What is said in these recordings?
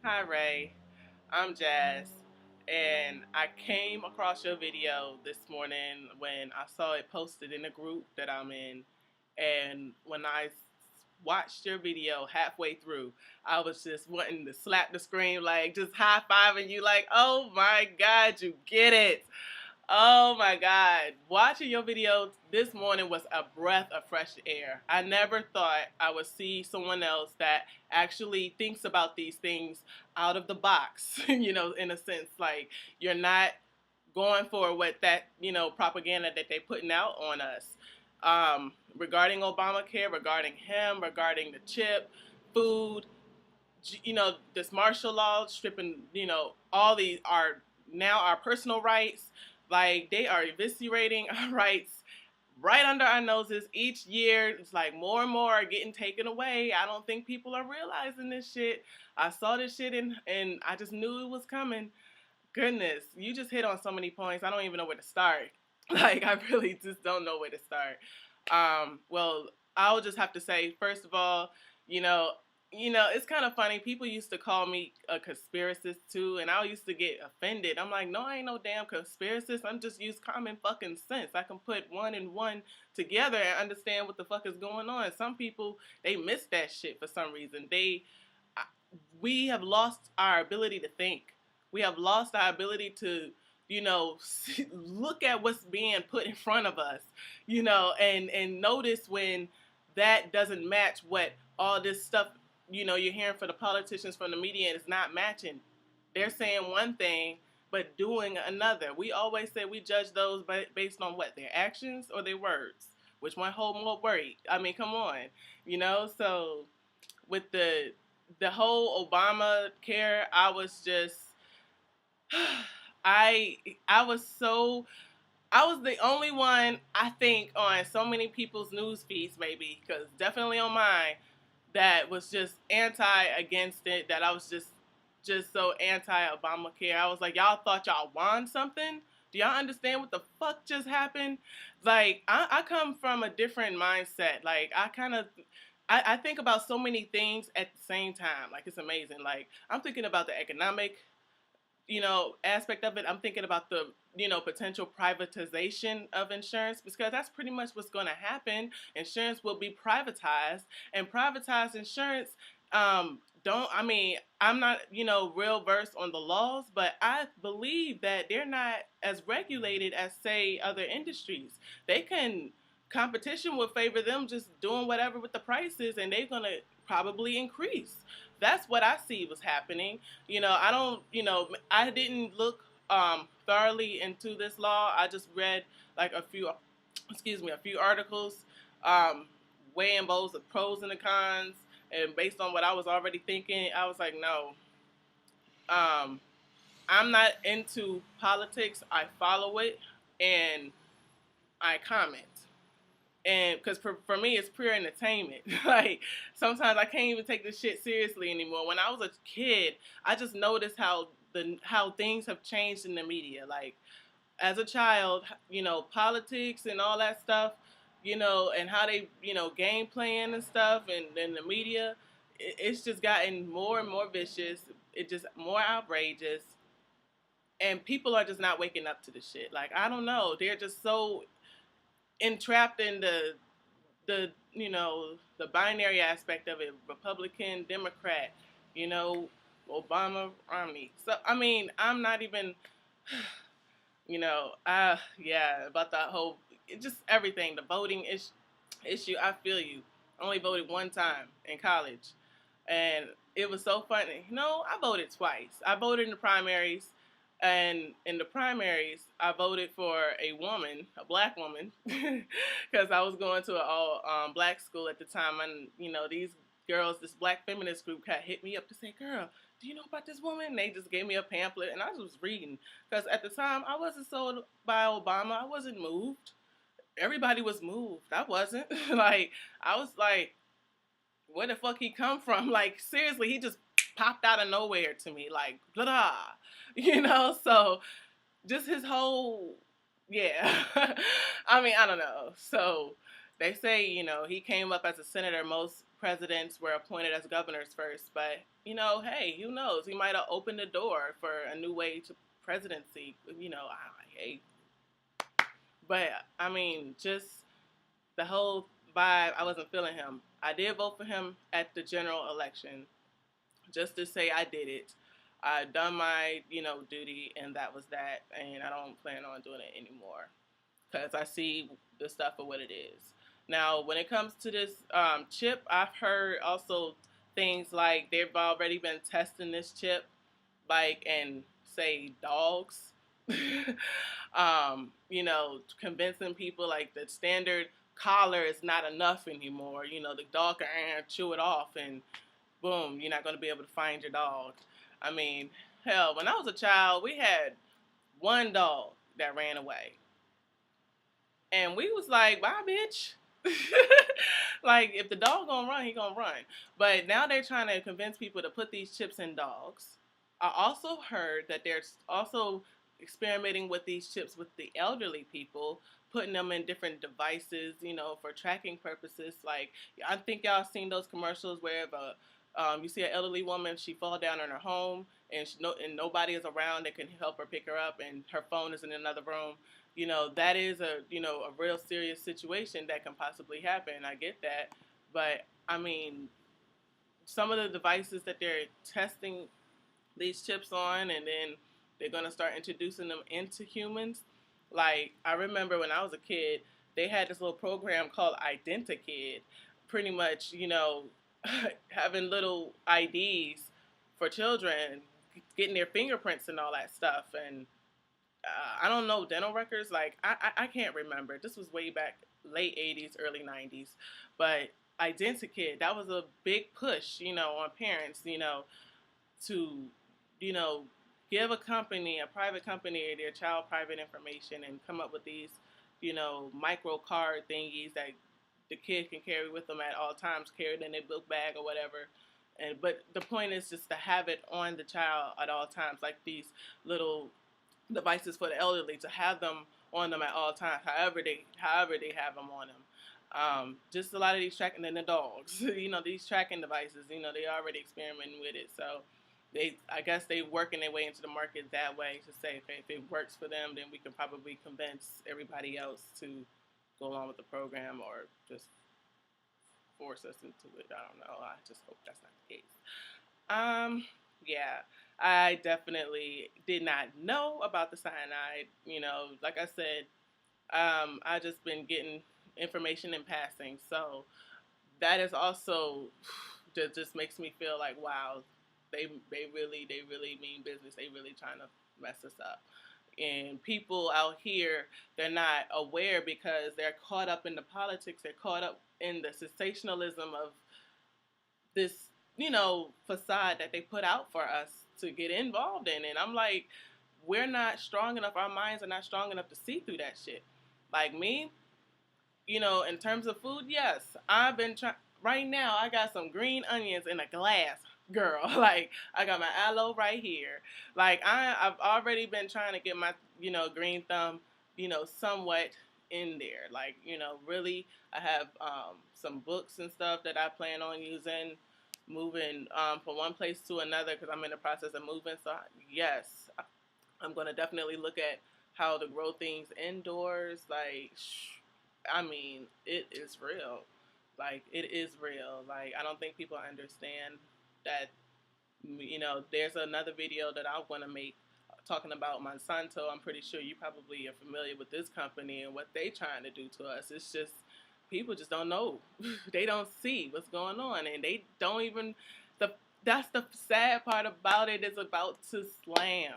Hi, Ray. I'm Jazz, and I came across your video this morning when I saw it posted in a group that I'm in. And when I watched your video halfway through, I was just wanting to slap the screen, like just high fiving you, like, oh my God, you get it. Oh my God. Watching your video this morning was a breath of fresh air. I never thought I would see someone else that actually thinks about these things out of the box, in a sense. Like, you're not going for what that, propaganda that they're putting out on us. Regarding Obamacare, regarding him, regarding the chip, food, this martial law stripping, all these are now our personal rights. Like, they are eviscerating our rights right under our noses each year. It's like more and more are getting taken away. I don't think people are realizing this shit. I saw this shit and I just knew it was coming. Goodness, you just hit on so many points. I don't even know where to start. Like, I really just don't know where to start. Well, I'll just have to say, first of all, you know, it's kind of funny. People used to call me a conspiracist too, and I used to get offended. I'm like, no, I ain't no damn conspiracist. I'm just use common fucking sense. I can put one and one together and understand what the fuck is going on. Some people, they miss that shit for some reason. We have lost our ability to think. We have lost our ability to, look at what's being put in front of us, and notice when that doesn't match what all this stuff, you're hearing from the politicians, from the media, and it's not matching. They're saying one thing, but doing another. We always say we judge those based on what, their actions or their words. Which one hold more weight? I mean, come on, So with the whole Obama care, I was just I I was so I was the only one, I think, on so many people's news feeds, maybe, because definitely on mine, that was just anti against it. That I was just so anti Obamacare. I was like, y'all thought y'all won something? Do y'all understand what the fuck just happened? Like, I come from a different mindset. Like, I think about so many things at the same time. Like, it's amazing. Like, I'm thinking about the economic, aspect of it. I'm thinking about the, potential privatization of insurance, because that's pretty much what's going to happen. Insurance will be privatized, and privatized insurance, don't, I mean, I'm not, real versed on the laws, but I believe that they're not as regulated as, say, other industries. They can, competition will favor them just doing whatever with the prices, and they're going to probably increase. That's what I see was happening. I don't, I didn't look thoroughly into this law. I just read like a few articles, weighing both the pros and the cons, and based on what I was already thinking, I was like, no, um, I'm not into politics. I follow it and I comment. And because for me it's pure entertainment. Like, sometimes I can't even take this shit seriously anymore. When I was a kid, I just noticed how things have changed in the media. Like, as a child, politics and all that stuff, and how they, game plan and stuff, and then the media, it's just gotten more and more vicious. It just more outrageous, and people are just not waking up to the shit. Like, I don't know, they're just so entrapped in the binary aspect of it, Republican, Democrat, you know, Obama, Romney. So I mean, I'm not even, yeah, about that whole, just everything, the voting issue. I feel you. I only voted one time in college, and it was so funny. No, I voted twice. I voted in the primaries, and in the primaries, I voted for a woman, a black woman, because I was going to an all black school at the time, and these girls, this black feminist group, had hit me up to say, "Girl, do you know about this woman?" And they just gave me a pamphlet, and I was reading, because at the time I wasn't sold by Obama. I wasn't moved. Everybody was moved. I wasn't. Like, I was like, where the fuck he come from? Like, seriously, he just popped out of nowhere to me, like, blah, blah. So just his whole, yeah. I mean, I don't know. So they say, he came up as a senator most presidents were appointed as governors first, but hey, who knows? He might have opened the door for a new way to presidency. Hey, but I mean, just the whole vibe. I wasn't feeling him. I did vote for him at the general election, just to say I did it. I done my duty, and that was that. And I don't plan on doing it anymore because I see the stuff for what it is. Now, when it comes to this chip, I've heard also things like they've already been testing this chip, like in say dogs. Convincing people like the standard collar is not enough anymore. The dog can chew it off, and boom, you're not going to be able to find your dog. I mean, hell, when I was a child, we had one dog that ran away. And we was like, bye, bitch. Like, if the dog gonna run, he gonna run. But now they're trying to convince people to put these chips in dogs. I also heard that they're also experimenting with these chips with the elderly people, putting them in different devices, for tracking purposes. Like, I think y'all seen those commercials where you see an elderly woman, she fall down in her home, and and nobody is around that can help her pick her up, and her phone is in another room. That is a real serious situation that can possibly happen. I get that, but I mean, some of the devices that they're testing these chips on, and then they're going to start introducing them into humans. Like, I remember when I was a kid, they had this little program called IdentiKid, pretty much, having little IDs for children, getting their fingerprints and all that stuff. And I don't know, dental records. Like, I can't remember. This was way back late 80s, early 90s. But IdentiKid, that was a big push, on parents, to, you know, give a private company, their child private information and come up with these, micro card thingies that the kid can carry with them at all times, carry it in their book bag or whatever. But the point is just to have it on the child at all times, like these little devices for the elderly, to have them on them at all times, however they have them on them. Just a lot of these tracking, and the dogs, these tracking devices, they already experimenting with it. So I guess they working their way into the market that way to say, okay, if it works for them, then we can probably convince everybody else to go along with the program or just force us into it. I don't know. I just hope that's not the case. Yeah, I definitely did not know about the cyanide. Like I said, I just been getting information in passing. So that is also just makes me feel like, wow, they really mean business. They really trying to mess us up. And people out here, they're not aware because they're caught up in the politics. They're caught up in the sensationalism of this, facade that they put out for us to get involved in. And I'm like, we're not strong enough. Our minds are not strong enough to see through that shit. Like me, in terms of food, yes, I've been trying. Right now, I got some green onions in a glass, girl. Like, I got my aloe right here. Like, I've already been trying to get my, green thumb, somewhat in there. Like, really, I have some books and stuff that I plan on using, moving from one place to another because I'm in the process of moving. So, yes, I'm going to definitely look at how to grow things indoors. Like, I mean, it is real. Like, it is real. Like, I don't think people understand that, there's another video that I want to make talking about Monsanto. I'm pretty sure you probably are familiar with this company and what they trying to do to us. It's just, people just don't know. They don't see what's going on. And they don't even, that's the sad part about it, is about to slam.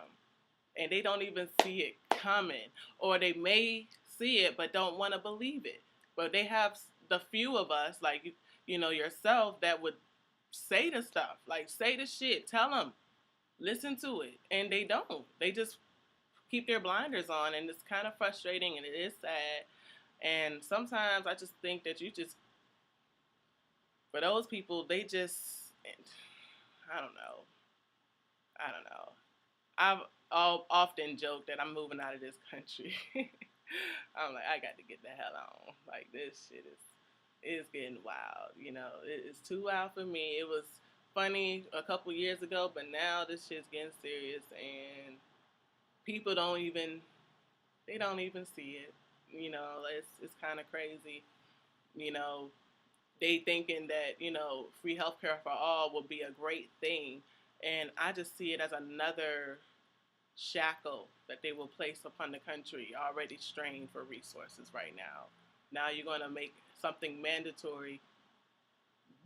And they don't even see it coming. Or they may see it but don't want to believe it. But they have the few of us, like, yourself, that would say the stuff. Like, say the shit. Tell them. Listen to it. And they don't. They just keep their blinders on. And it's kind of frustrating and it is sad. And sometimes I just think that for those people, they just, I don't know. I've often joked that I'm moving out of this country. I'm like, I got to get the hell on. Like, this shit is it's getting wild. You know, it's too wild for me. It was funny a couple years ago, but now this shit's getting serious, and people don't even see it. You know, it's kind of crazy. You know, they thinking that free healthcare for all will be a great thing, and I just see it as another shackle that they will place upon the country already strained for resources right now. Now you're going to make something mandatory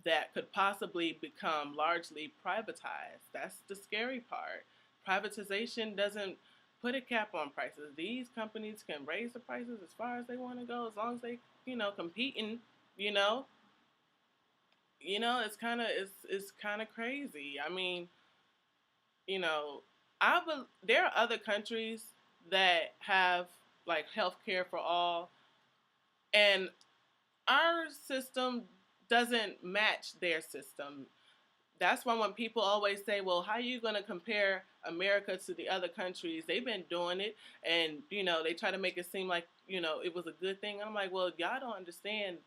that could possibly become largely privatized. That's the scary part. Privatization doesn't put a cap on prices. These companies can raise the prices as far as they want to go, as long as they, competing. You know, it's kind of crazy. I mean, you know, there are other countries that have like healthcare for all, and our system doesn't match their system. That's why when people always say, well, how are you going to compare America to the other countries? They've been doing it, and they try to make it seem like it was a good thing. I'm like, well, y'all don't understand.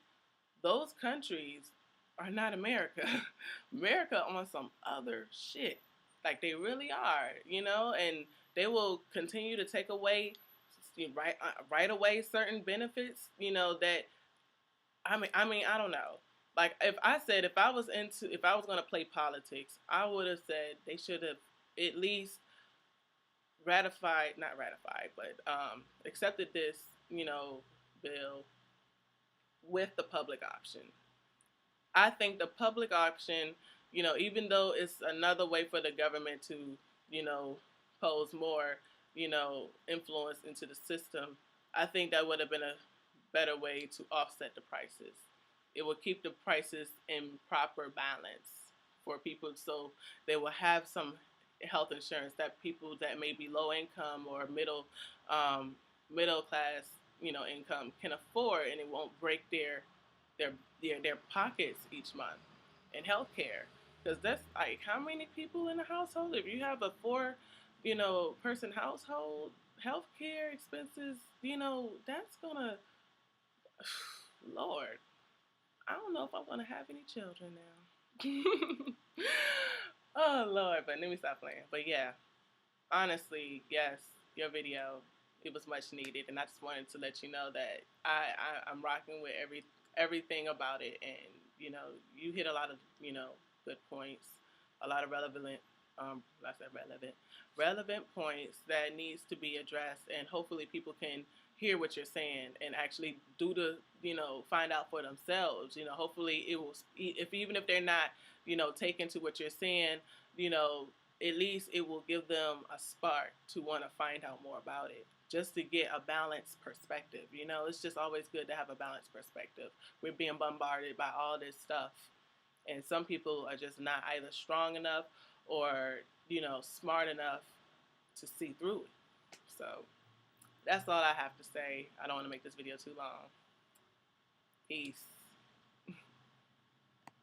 Those countries are not America. America on some other shit. Like they really are, and they will continue to take away right away certain benefits, that I mean, I don't know. Like if I was going to play politics, I would have said they should have at least not ratified, but accepted this, bill with the public option. I think the public option, even though it's another way for the government to, you know, pose more, influence into the system, I think that would have been a better way to offset the prices. It would keep the prices in proper balance for people, so they will have some health insurance that people that may be low income or um, middle class, income can afford, and it won't break their their pockets each month in healthcare. Because that's like how many people in a household? If you have a four, person household, healthcare expenses, that's gonna. Lord, I don't know if I'm gonna have any children now. Oh Lord, but let me stop playing. But yeah, honestly, yes, your video, it was much needed, and I just wanted to let you know that I'm rocking with everything about it, and you hit a lot of good points, a lot of I said relevant points that needs to be addressed, and hopefully people can hear what you're saying and actually do the find out for themselves. Hopefully it will, if even if they're not taken to what you're saying, you know at least it will give them a spark to want to find out more about it, just to get a balanced perspective. It's just always good to have a balanced perspective. We're being bombarded by all this stuff, and some people are just not either strong enough or smart enough to see through it. So that's all I have to say. I don't want to make this video too long. Peace.